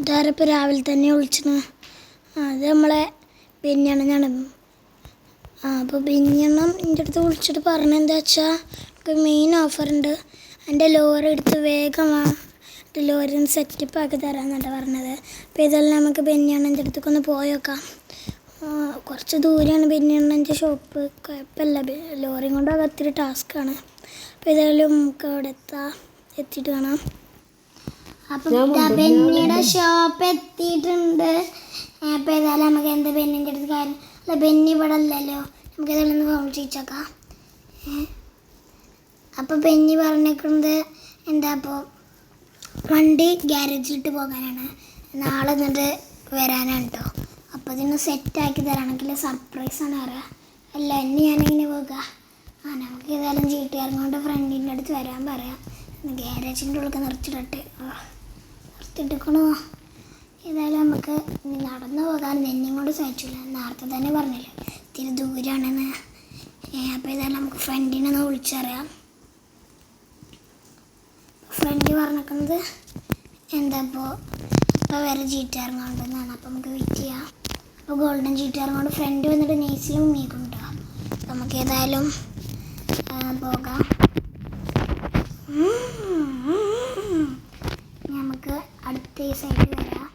ഇതാരപ്പോൾ രാവിലെ തന്നെ വിളിച്ചത്? അത് നമ്മളെ ബെന്യാണെന്നാണ്. അപ്പോൾ ബെന്യണ്ണം എൻ്റെ അടുത്ത് വിളിച്ചിട്ട് പറഞ്ഞെന്താ വെച്ചാൽ നമുക്ക് മെയിൻ ഓഫറുണ്ട്, എൻ്റെ ലോറി എടുത്ത് വേഗം ലോറി ഒന്ന് സെറ്റപ്പ് ആക്കി തരാമെന്നാണ് പറഞ്ഞത്. അപ്പോൾ ഇതെല്ലാം നമുക്ക് ബെന്യണ്ണൻ്റെ അടുത്തേക്കൊന്ന് പോയേക്കാം. കുറച്ച് ദൂരെയാണ് ബെന്യണ്ണൻ്റെ ഷോപ്പ്, കുഴപ്പമില്ല. ലോറിയും കൊണ്ട് ഒത്തിരി ടാസ്ക്കാണ്. അപ്പോൾ ഇതെല്ലാം നമുക്ക് അവിടെ എത്തിയിട്ട് കാണാം. അപ്പം ബെന്നിയുടെ ഷോപ്പ് എത്തിയിട്ടുണ്ട്. അപ്പോൾ ഏതായാലും നമുക്ക് എന്താ ബെന്നിൻ്റെ അടുത്ത് കാര്യം, അല്ല ബെന്നി ഇവിടെ അല്ലല്ലോ, നമുക്ക് ഏതായാലും ഒന്ന് ഫോൺ ചെയ്യിച്ചേക്കാം. അപ്പോൾ ബെന്നി പറഞ്ഞിരിക്കുന്നത് എന്താ, അപ്പോൾ വണ്ടി ഗ്യാരേജിലിട്ട് പോകാനാണ്, നാളെ എന്നിട്ട് വരാനാണ് കേട്ടോ. അപ്പോൾ ഇതിന് സെറ്റാക്കി തരാണെങ്കിൽ സർപ്രൈസാണ് അറിയാം. അല്ല എന്നെ ഞാനിങ്ങനെ പോകുക. നമുക്ക് ഏതായാലും ചീട്ടുകാരൻ കൊണ്ട് ഫ്രണ്ടിൻ്റെ അടുത്ത് വരാൻ പറയാം. ഗ്യാരേജിൻ്റെ ഉള്ളിൽ നിർത്തിയിട്ടിക്കണോ. ഏതായാലും നമുക്ക് നടന്നു പോകാൻ എന്നെയും കൊണ്ട് സഹിച്ചില്ല, നേരത്തെ തന്നെ പറഞ്ഞില്ല ഇത്തിരി ദൂരമാണെന്ന്. അപ്പോൾ ഏതായാലും നമുക്ക് ഫ്രണ്ടിനെ ഒന്ന് വിളിച്ചറിയാം. ഫ്രണ്ട് പറഞ്ഞിരിക്കുന്നത് എന്താ, ഇപ്പോൾ വേറെ ജീറ്റുകാരൻ കൊണ്ടെന്നാണ്. അപ്പോൾ നമുക്ക് വെയിറ്റ് ചെയ്യാം. അപ്പോൾ ഗോൾഡൻ ജീറ്റുകാരൻ കൊണ്ട് ഫ്രണ്ട് വന്നിട്ട് നെയ്സിലും മീക്കുണ്ടോ. അപ്പോൾ നമുക്ക് ഏതായാലും പോകാം. നമുക്ക് അടുത്ത സൈഡിൽ വരാം.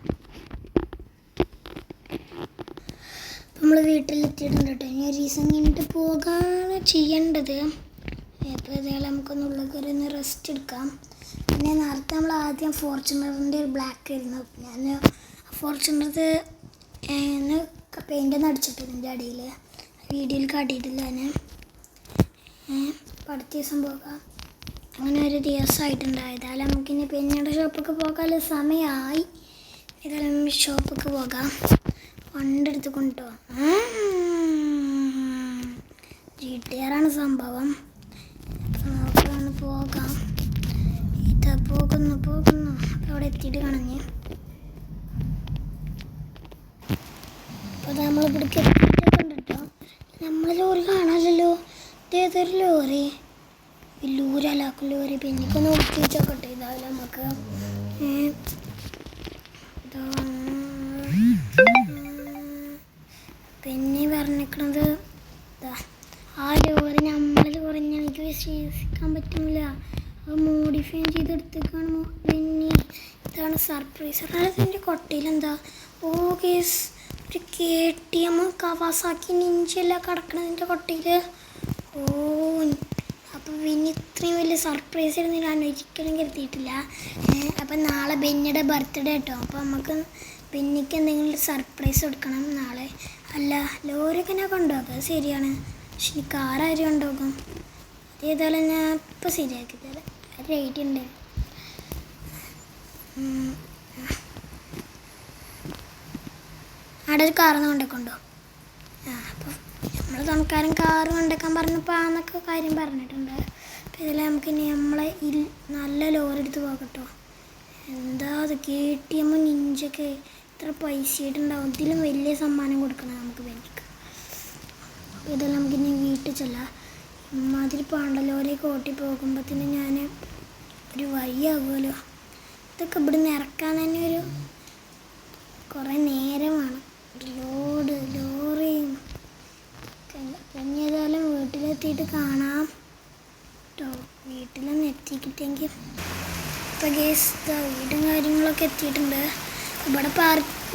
നമ്മൾ വീട്ടിലെത്തിയിട്ടുണ്ട് കേട്ടോ. ഇനി ഒരു ദിവസം കഴിഞ്ഞിട്ട് പോകാണ് ചെയ്യേണ്ടത്. അപ്പോൾ ഏതായാലും നമുക്കൊന്ന് ഉള്ളിൽ കയറി ഒന്ന് റെസ്റ്റ് എടുക്കാം. പിന്നെ നേരത്തെ നമ്മൾ ആദ്യം ഫോർച്യൂണറിൻ്റെ ഒരു ബ്ലാക്ക് ആയിരുന്നു. ഞാൻ ഫോർച്യൂണർ പെയിൻ്റൊന്നും അടിച്ചിട്ടില്ല എൻ്റെ അടിയിൽ, വീഡിയോയിൽ കാട്ടിയിട്ടില്ല ഞാൻ. അപ്പോൾ അടുത്ത ദിവസം പോകാം. അങ്ങനെ ഒരു ദിവസമായിട്ടുണ്ട്. ഏതായാലും നമുക്കിനി പെണ്ണിയുടെ ഷോപ്പൊക്കെ പോകാനുള്ള സമയമായി. ഏതായാലും ഷോപ്പൊക്കെ പോകാം. വണ്ടി എടുത്ത് കൊണ്ടുപോ. GTR സംഭവം. നമുക്കൊന്ന് പോകാം. ഇതാ പോകുന്നു. അപ്പോൾ അവിടെ എത്തിയിട്ട് കാണഞ്ഞ്. അപ്പോൾ നമ്മളിവിടേക്ക് എത്തിയിട്ടുണ്ട് കേട്ടോ. നമ്മൾ ലോറി കാണാമല്ലോ. ഇതേതൊരു ലോറി, വലിയൊരാലാക്കും ലോറി. പിന്നെക്കൊന്ന് ഒട്ടി വെച്ചോക്കട്ടെ. ഇതായാലും നമുക്ക് പിന്നെ പറഞ്ഞിരിക്കണത് ആ ലോറി നമ്മളെ ലോറി എനിക്ക് വിശ്വസിക്കാൻ പറ്റുന്നില്ല. അത് മോഡിഫൈ ചെയ്തെടുത്തേക്കാണ് പിന്നെ. ഇതാണ് സർപ്രൈസ്. അതിൻ്റെ കൊട്ടയിലെന്താ, കേസ് ഒരു KTM കവാസാക്കി നിഞ്ചെല്ലാം കിടക്കണതിൻ്റെ കൊട്ടയിൽ. അപ്പോൾ പിന്നെ ഇത്രയും വലിയ സർപ്രൈസ് ആയിരുന്നു ഞാൻ ഒരിക്കലും കരുതിയിട്ടില്ല. അപ്പം നാളെ ബെന്നിയുടെ ബർത്ത്ഡേ കേട്ടോ. അപ്പോൾ നമുക്ക് ബെന്നിക്ക് എന്തെങ്കിലും സർപ്രൈസ് കൊടുക്കണം നാളെ. അല്ല ലോറിയൊക്കെ ഞാൻ കൊണ്ടുപോകാം, ശരിയാണ്. പക്ഷെ ഇനി കാറാരും കൊണ്ടുപോകും. അതേതായാലും ഞാൻ ഇപ്പോൾ ശരിയാക്കി തരാം. ഒരു ഐഡിയ ഉണ്ട്. അവിടെ ഒരു കാറൊന്നും കൊണ്ടുകൊണ്ടോ. അപ്പോൾ നമ്മൾ തണുക്കാരൻ കാറ് കൊണ്ടുവയ്ക്കാൻ പറഞ്ഞപ്പോൾ ആന്നൊക്കെ കാര്യം പറഞ്ഞിട്ടുണ്ട്. അപ്പോൾ ഇതിൽ നമുക്കിനി നമ്മളെ നല്ല ലോറി എടുത്ത് പോകട്ടോ. എന്താ അത് KTM നിഞ്ചൊക്കെ ഇത്ര പൈസ ആയിട്ടുണ്ടാവും. ഇതിലും വലിയ സമ്മാനം കൊടുക്കണം നമുക്ക് ബെന്നിക്ക്. അപ്പോൾ ഇതെല്ലാം നമുക്കിനി വീട്ടിൽ ചെല്ലാം. ഇമാതിരി പാണ്ട ലോറിയൊക്കെ ഓട്ടി പോകുമ്പോഴത്തേന് ഞാൻ ഒരു വഴിയാകുമല്ലോ. ഇതൊക്കെ ഇവിടെ നിന്ന് ഇറക്കാൻ തന്നെ ഒരു കുറേ നേരമാണ്. ലോറിയും പിന്നെ ഏതായാലും വീട്ടിലെത്തിയിട്ട് കാണാം കേട്ടോ. വീട്ടിലൊന്ന് എത്തിക്കിട്ടെങ്കിൽ. ഇപ്പോൾ ഗേസ് വീടും കാര്യങ്ങളൊക്കെ എത്തിയിട്ടുണ്ട്. ഇവിടെ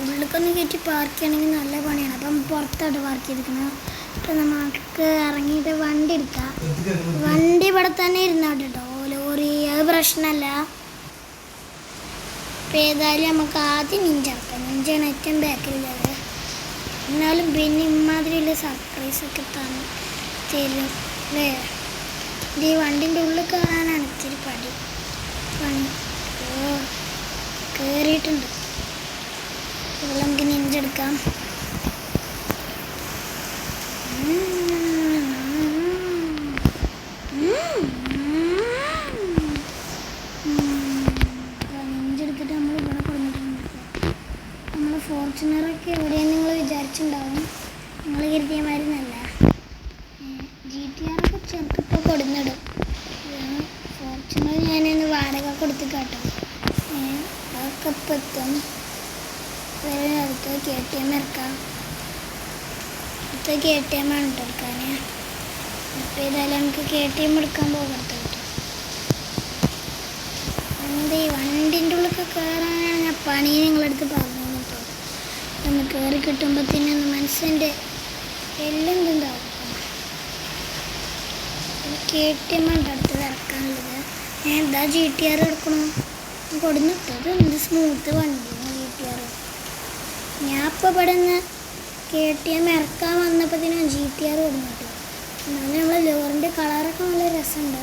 ഉള്ളിലേക്കൊന്ന് കയറ്റി പാർക്ക് ചെയ്യണമെങ്കിൽ നല്ല പണിയാണ്. അപ്പം പുറത്തോട്ട് പാർക്ക് ചെയ്തിരിക്കണം. അപ്പോൾ നമുക്ക് ഇറങ്ങിയിട്ട് വണ്ടി എടുക്കാം. വണ്ടി ഇവിടെ തന്നെ ഇരുന്നോട്ടെ കേട്ടോ. ലോറി അത് പ്രശ്നമല്ല. അപ്പോൾ ഏതായാലും നമുക്ക് ആദ്യം നിഞ്ചിറക്കാം. നിഞ്ചാണ് ഏറ്റവും ബാക്കിലുള്ളത്. എന്നാലും പിന്നെ ഇമാതിരിയുള്ള സർപ്രൈസൊക്കെ തരും അല്ലേ. ഇത് ഈ വണ്ടിൻ്റെ ഉള്ളിൽ കയറാനാണ് ഇത്തിരി പടി. കയറിയിട്ടുണ്ട്. ഇവിടെ നമുക്ക് നിഞ്ചെടുക്കാം. നിഞ്ചെടുത്തിട്ട് നമ്മൾ ഇവിടെ കൊടുത്തിട്ടുണ്ട്. നമ്മൾ ഫോർച്യൂണറൊക്കെ എവിടെയെന്ന് നിങ്ങൾ വിചാരിച്ചിട്ടുണ്ടാവും. നിങ്ങൾ കരുതിയ മാതിരി നല്ല GTR ചെറുക്കിപ്പോൾ കൊടുന്നിടും. ഫോർച്യൂണർ ഞാനൊന്ന് വാടക കൊടുത്ത് കേട്ടോ. അതൊക്കെ ഇപ്പം എത്തും. അടുത്ത് KTM ഇറക്കാം. അടുത്ത KTM ആണ് എടുക്കാൻ. അപ്പോൾ ഏതായാലും നമുക്ക് KTM എടുക്കാൻ പോകരുത് കേട്ടോ. ഈ വണ്ടിൻ്റെ ഉള്ളിൽ കയറാനാണ് ഞാൻ പണി നിങ്ങളടുത്ത് പറഞ്ഞു കേട്ടോ. ഒന്ന് കയറി കിട്ടുമ്പോഴത്തേനും മനസ്സിൻ്റെ എല്ലാം എന്താവും. KTM ആണ് അടുത്തത് ഇറക്കാനുള്ളത്. ഞാൻ എന്താ GTR എടുക്കണം കൊടുന്നിട്ടത്. എന്ത് സ്മൂത്ത് വണ്ടിയാണ് GTR. ഞാൻ ഇപ്പോൾ ഇവിടെ നിന്ന് KTM ഇറക്കാൻ വന്നപ്പോഴത്തേനും GTR കൊടുന്നിട്ടു. എന്നാലും നമ്മൾ ലോറിൻ്റെ കളറൊക്കെ നല്ല രസമുണ്ട്.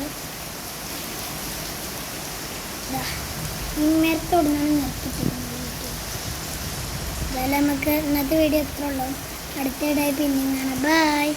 ഇമ്മരത്തോടുന്നാണ് നിർത്തിച്ചിരുന്നത്. എന്തായാലും നമുക്ക് ഇന്നത്തെ വീഡിയോ എത്ര ഉള്ളൂ. അടുത്ത ഇടായി പിന്നെ കാണാം. ബൈ.